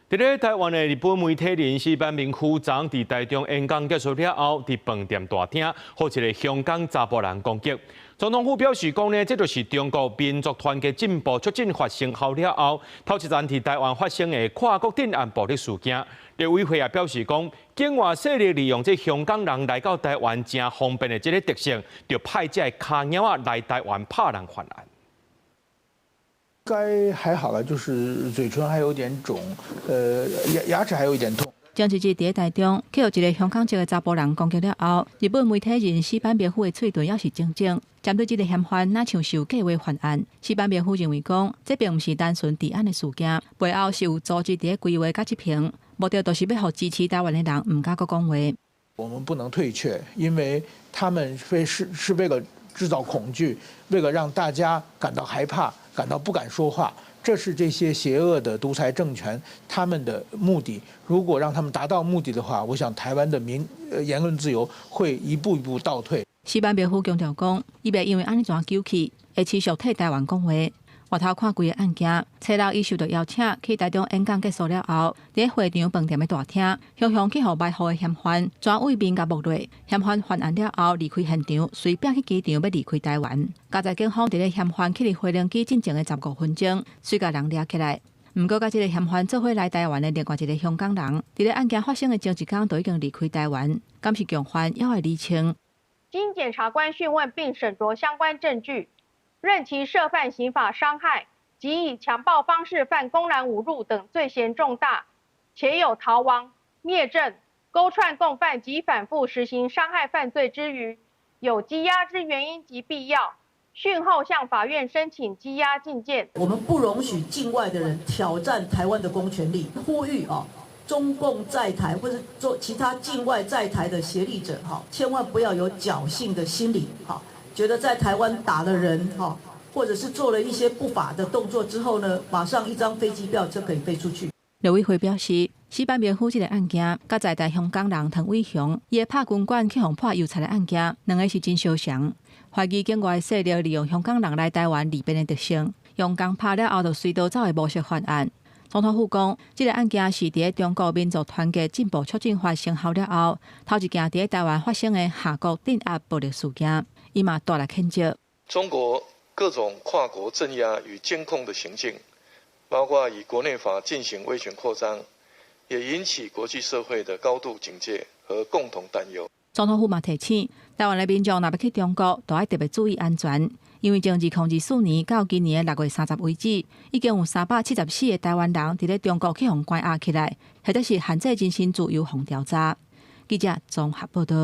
在台灣的日本媒體人士班明夫昨在台中演講結束了後，在飯店大廳，被一個香港查甫人攻擊。總統府表示講呢，這就是中國民族團結進步促進法生效了後，頭一站在台灣發生的跨國鎮壓暴力事件。陸委會也表示講，境外勢力利用這香港人來到台灣真方便的這個特性，就派這卡鳥仔來台灣怕人犯案。該還好了，就是嘴唇還有點腫，牙齒還有一點痛。前一日在台中，去有一個香港籍的查甫人攻擊了後，日本媒體人士班明夫的喙唇也是整整。針對這個嫌犯，哪像受計劃犯案？士班明夫認為講，這並不是單純治安的事件，背後是有組織在規劃甲執行，目的就是要讓支持台灣的人唔敢擱講話。我們不能退卻，因為他們是為了製造恐懼，為了讓大家感到害怕，感到不敢說話。這是這些邪惡的獨裁政權他們的目的。如果讓他們達到目的的話，我想台灣的言論自由會一步一步倒退。士班明夫強調講，伊袂因為安尼怎救氣，會持續替台灣講話。外頭看規個案件，初六伊受到邀請去台中演講結束了後，在會場飯店的大廳，向去互賣貨的嫌犯全位面甲目落。嫌犯犯案了後離開現場，隨便去機場要離開台灣。加在警方佇咧嫌犯去離飛行機進前的15分鐘，隨甲人抓起來。毋過，甲這個嫌犯做伙來台灣的另外一個香港人，佇咧案件發生的前一天都已經離開台灣。敢是共犯要來釐清。經檢察官訊問並審酌相關證據，認其涉犯刑法傷害及以強暴方式犯公然侮辱等罪嫌重大，且有逃亡、滅證、勾串共犯及反覆實行傷害犯罪之虞，有羈押之原因及必要，訊後向法院申請羈押禁見。我們不容許境外的人挑戰台灣的公權力，呼籲中共在台或者做其他境外在台的協力者千萬不要有僥倖的心理覺得在台灣打了人或者是做了一些不法的動作之後呢，馬上一張飛機票就可以飛出去。陸委會表示，士班明夫這個案件，甲在台香港人唐偉雄伊個拍軍管去互破郵差的案件，兩個是真相像。懷疑境外勢力利用香港人來台灣利便的特性，用工拍了後就隨刀走的模式犯案。總統府講，這個案件是在中國民族團結進步促進法生效了後，頭一件在台灣發生的下國鎮壓暴力事件，伊嘛大力譴責。中國各種跨國鎮壓與監控的行徑，包括以國內法進行威權擴張，也引起國際社會的高度警戒和共同擔憂。總統府嘛提醒，台灣的民眾若要去中國，都要特別注意安全，因為從2024年到今年的6月30為止，已經有374個台灣人佇咧中國去互關押起來，或者是限制人身自由互調查。記者綜合報道。